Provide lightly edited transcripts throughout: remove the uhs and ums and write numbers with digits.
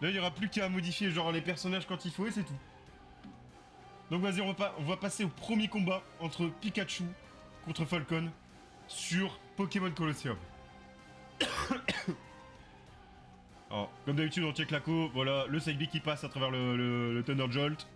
Là, il n'y aura plus qu'à modifier genre les personnages quand il faut et c'est tout. Donc vas-y, on va passer au premier combat entre Pikachu contre Falcon sur Pokémon Colosseum. Alors, comme d'habitude, on check la co. Voilà, le side B qui passe à travers le Thunder Jolt.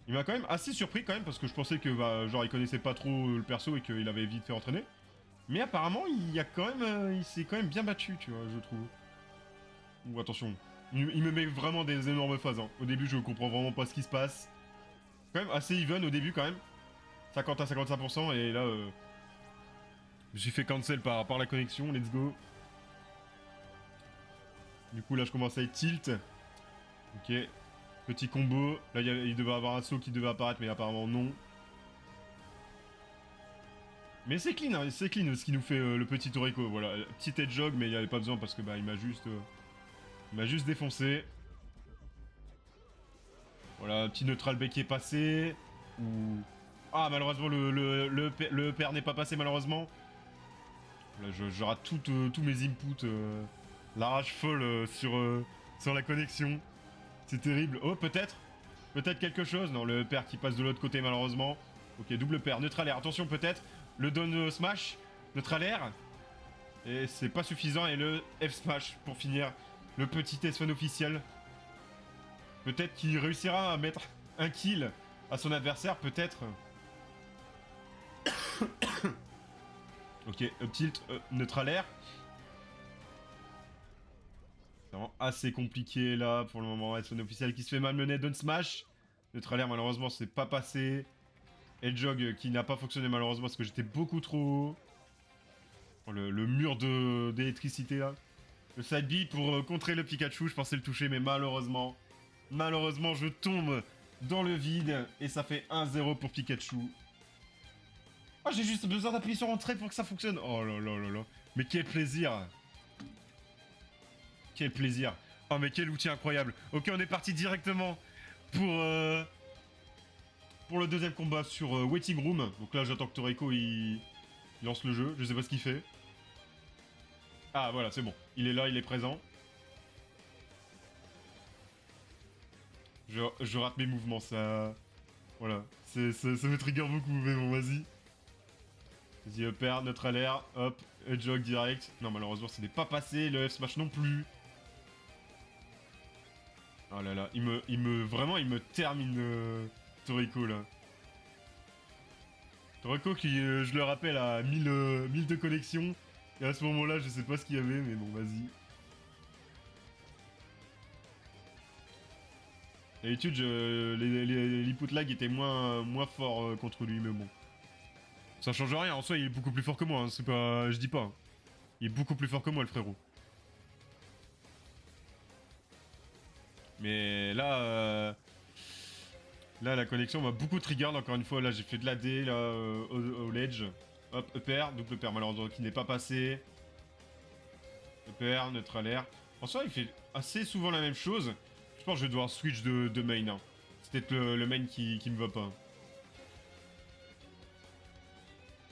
Il m'a quand même assez surpris quand même parce que je pensais que bah, genre il connaissait pas trop le perso et qu'il avait vite fait entraîner. Mais apparemment, il y a quand même, il s'est quand même bien battu, tu vois, je trouve. Ou attention, il me met vraiment des énormes phases. Hein. Au début, je comprends vraiment pas ce qui se passe. Quand même assez even au début quand même. 50 à 55% et là, j'ai fait cancel par la connexion. Let's go. Du coup, là, je commence à être tilt. Ok. Petit combo. Là, il devait avoir un saut qui devait apparaître, mais apparemment non. Mais c'est clean, hein, c'est clean ce qui nous fait le petit Toriko. Voilà, petit head jog, mais il n'y avait pas besoin parce que bah il m'a juste défoncé. Voilà, petit neutral B qui est passé. Ou ah malheureusement le père n'est pas passé malheureusement. Là, je rate tous mes inputs. La rage folle sur la connexion. C'est terrible. Oh peut-être quelque chose. Non, le père qui passe de l'autre côté malheureusement. Ok, double père, neutral air. Attention peut-être. Le down smash, neutral air. Et c'est pas suffisant. Et le F smash pour finir. Le petit S1 officiel. Peut-être qu'il réussira à mettre un kill à son adversaire, peut-être. Ok, up tilt, neutral air. C'est vraiment assez compliqué là pour le moment. S1 officiel qui se fait malmener, down smash. Neutral air malheureusement c'est pas passé. Hedgehog qui n'a pas fonctionné malheureusement parce que j'étais beaucoup trop haut. Oh, le mur d'électricité là. Le side B pour contrer le Pikachu, je pensais le toucher mais malheureusement je tombe dans le vide et ça fait 1-0 pour Pikachu. Oh j'ai juste besoin d'appuyer sur entrée pour que ça fonctionne. Oh là là là là. Mais quel plaisir. Quel plaisir. Oh mais quel outil incroyable. Ok on est parti directement pour le deuxième combat sur Waiting Room. Donc là, j'attends que Toriko il lance le jeu. Je sais pas ce qu'il fait. Ah, voilà, c'est bon. Il est là, il est présent. Je rate mes mouvements, ça... Voilà. Ça me trigger beaucoup, mais bon, vas-y. Vas-y, upper, neutral air, hop, jog direct. Non, malheureusement, ça n'est pas passé. Le F smash non plus. Oh là là, vraiment, il me termine Toriko, là. Toriko qui, je le rappelle, a 1000 de connexion. Et à ce moment-là, je sais pas ce qu'il y avait, mais bon, vas-y. D'habitude, l'input lag était moins fort contre lui, mais bon. Ça change rien, en soi, il est beaucoup plus fort que moi, hein, c'est pas... Je dis pas. Hein. Il est beaucoup plus fort que moi, le frérot. Mais là... Là, la connexion m'a beaucoup trigger, encore une fois. Là, j'ai fait de l'AD, là, au ledge. Hop, upper, double upper, malheureusement, qui n'est pas passé. Upper, neutral air. En soi, il fait assez souvent la même chose. Je pense que je vais devoir switch de main. Hein. C'est peut-être le main qui me va pas.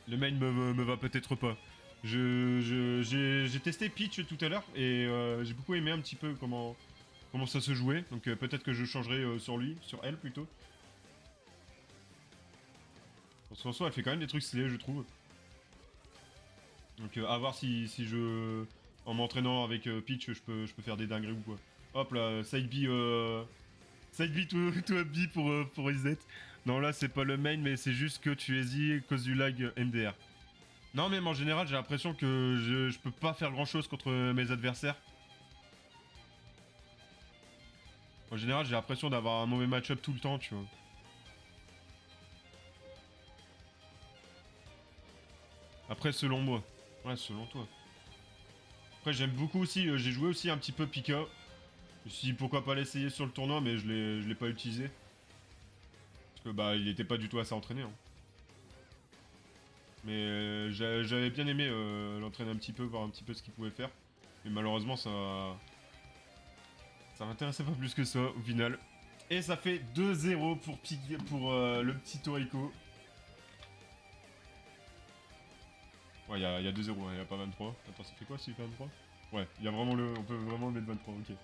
Le main me va peut-être pas. J'ai testé Peach tout à l'heure et j'ai beaucoup aimé un petit peu comment ça se jouait. Donc peut-être que je changerai sur lui, sur elle plutôt. Parce qu'en soi, elle fait quand même des trucs stylés, je trouve. Donc à voir si je... En m'entraînant avec Peach, je peux faire des dingueries ou quoi. Hop là, side B... Side B to up B pour reset. Non, là, c'est pas le main, mais c'est juste que tu hésites à cause du lag MDR. Non, même en général, j'ai l'impression que je peux pas faire grand-chose contre mes adversaires. En général, j'ai l'impression d'avoir un mauvais match-up tout le temps, tu vois. Après, selon moi. Ouais, selon toi. Après, j'aime beaucoup aussi, j'ai joué aussi un petit peu Pika. Je me suis dit pourquoi pas l'essayer sur le tournoi, mais je l'ai pas utilisé. Parce que bah, il était pas du tout assez entraîné. Hein. Mais j'avais bien aimé l'entraîner un petit peu, voir un petit peu ce qu'il pouvait faire. Mais malheureusement, ça m'intéressait pas plus que ça, au final. Et ça fait 2-0 pour le petit Toriko. Ouais, il y a 2-0, il n'y a pas 23. Attends, ça fait quoi si 23? Ouais, il y a vraiment on peut vraiment le mettre 23, ok.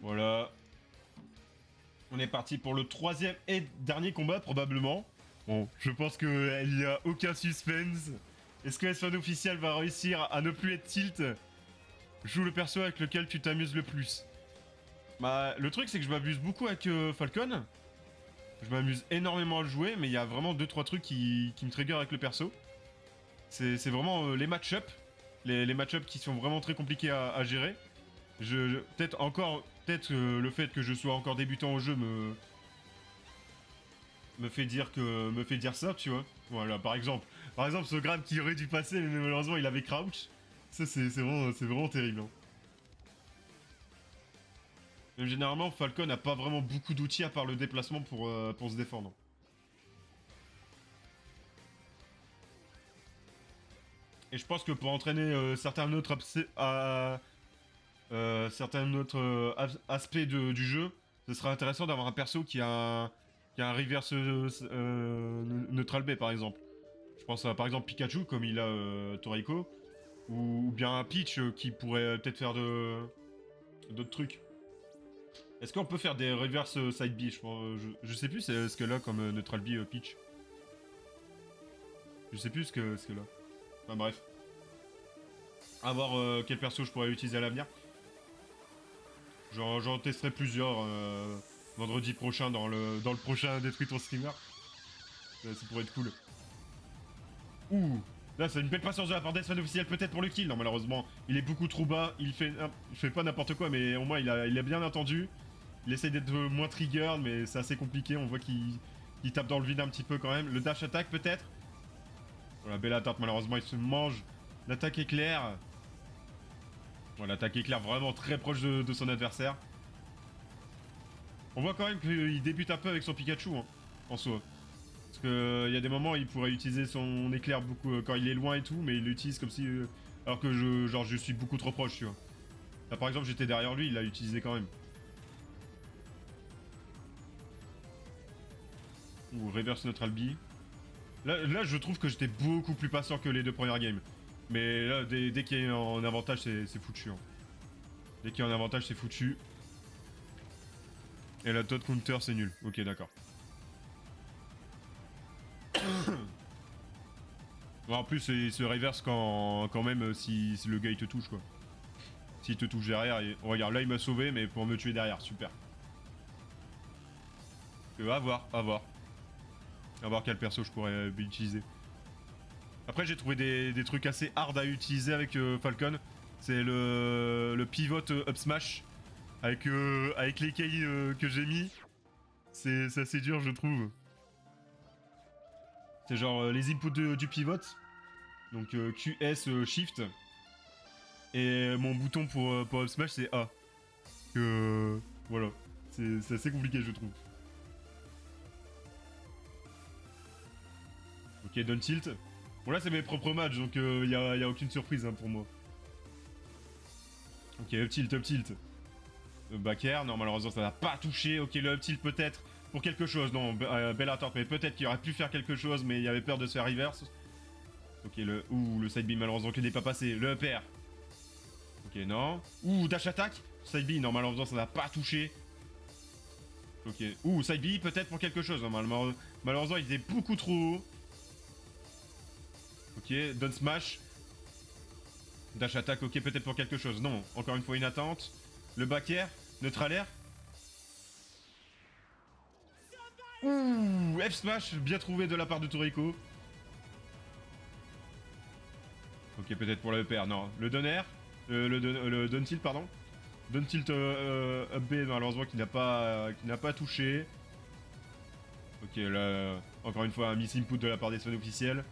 Voilà. On est parti pour le troisième et dernier combat, probablement. Bon, je pense qu'il n'y a aucun suspense. Est-ce que S1 officiel va réussir à ne plus être tilt? Joue le perso avec lequel tu t'amuses le plus. Bah, le truc, c'est que je m'abuse beaucoup avec Falcon. Je m'amuse énormément à le jouer, mais il y a vraiment 2-3 trucs qui me trigger avec le perso. C'est vraiment les match-up. Les match-up qui sont vraiment très compliqués à gérer. Peut-être le fait que je sois encore débutant au jeu me fait dire ça, tu vois. Voilà, par exemple ce grab qui aurait dû passer, mais malheureusement il avait crouch. Ça c'est vraiment terrible. Hein. Même généralement Falcon n'a pas vraiment beaucoup d'outils à part le déplacement pour se défendre. Et je pense que pour entraîner certains autres aspects du jeu, ce serait intéressant d'avoir un perso qui a un reverse neutral B par exemple. Je pense à par exemple Pikachu comme il a Toriko, ou bien un Peach qui pourrait peut-être faire d'autres trucs. Est-ce qu'on peut faire des reverse side B? Je sais plus ce qu'elle a comme neutral B Peach. Je sais plus ce que là. Enfin bref. À voir quel perso je pourrais utiliser à l'avenir. J'en testerai plusieurs vendredi prochain dans le prochain Détruit ton streamer. Ça pourrait être cool. Ouh, là c'est une belle patience de la part d'Esfan officiel peut-être pour le kill. Non malheureusement, il est beaucoup trop bas, il fait pas n'importe quoi mais au moins il a bien entendu. Il essaie d'être moins triggered mais c'est assez compliqué, on voit qu'il tape dans le vide un petit peu quand même. Le dash attack peut-être. Voilà, belle attaque malheureusement il se mange. L'attaque éclair. Voilà, l'attaque éclair vraiment très proche de son adversaire. On voit quand même qu'il débute un peu avec son Pikachu hein, en soi. Parce que y a des moments il pourrait utiliser son éclair beaucoup quand il est loin et tout, mais il l'utilise comme si alors que je suis beaucoup trop proche, tu vois. Là par exemple j'étais derrière lui, il l'a utilisé quand même. Ou reverse neutral B. Là je trouve que j'étais beaucoup plus patient que les deux premières games. Mais là dès qu'il y a un avantage c'est foutu. Hein. Dès qu'il y a un avantage c'est foutu. Et la Todd Counter c'est nul. Ok d'accord. Bon, en plus il se reverse quand même si le gars il te touche quoi. S'il te touche derrière, regarde là il m'a sauvé mais pour me tuer derrière, super. À voir. À voir quel perso je pourrais utiliser. Après j'ai trouvé des trucs assez hard à utiliser avec Falcon. C'est le pivot up smash avec les keys que j'ai mis. C'est assez dur je trouve. C'est genre les inputs du pivot. Donc QS shift. Et mon bouton pour up smash c'est A. Voilà. C'est assez compliqué je trouve. Ok, down tilt. Bon là c'est mes propres matchs donc y a aucune surprise hein, pour moi. Ok, up tilt. Back air, non malheureusement ça n'a pas touché. Ok, le up tilt peut-être pour quelque chose. Non, belle attente, mais peut-être qu'il aurait pu faire quelque chose, mais il avait peur de se faire reverse. Ok, le side B malheureusement qu'il n'est pas passé. Le up air. Ok, non. Dash attack. Side B, non malheureusement ça n'a pas touché. Ok, side B peut-être pour quelque chose. Non, malheureusement il était beaucoup trop haut. Ok, down smash. Dash attack, ok, peut-être pour quelque chose. Non, encore une fois une attente. Le back air, neutral air. F smash, bien trouvé de la part de Toriko. Ok, peut-être pour le EPR, non. Le down air, le down tilt, pardon. Down tilt up B, malheureusement, qui n'a pas touché. Ok, là, encore une fois, un miss input de la part des sons officiels.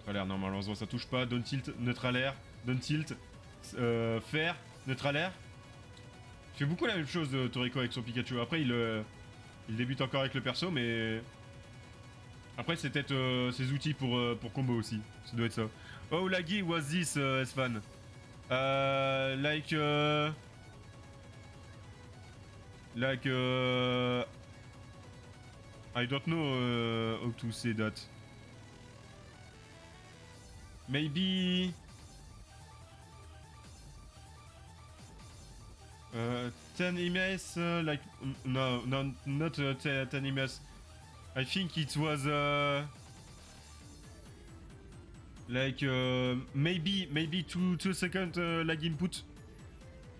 Neutral air, non, malheureusement, ça touche pas. Down tilt, neutral air, down tilt, fer, neutral air. Il fait beaucoup la même chose Toriko avec son Pikachu. Après il débute encore avec le perso mais... Après c'est peut-être ses outils pour combo aussi. Ça doit être ça. Oh laggy was this Esfan? Like... I don't know how to say that. Maybe 10 emails, like no, not 10 emails. I think it was like maybe 2 seconds lag input.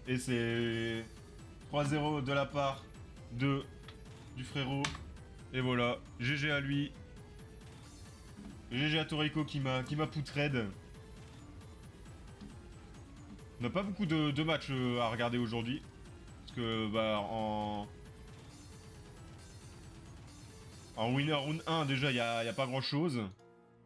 Et c'est 3-0 de la part du frérot. Et voilà, GG à lui. GG à Toriko qui m'a put raid. On n'a pas beaucoup de matchs à regarder aujourd'hui. Parce que bah en winner round 1 déjà il y a pas grand chose.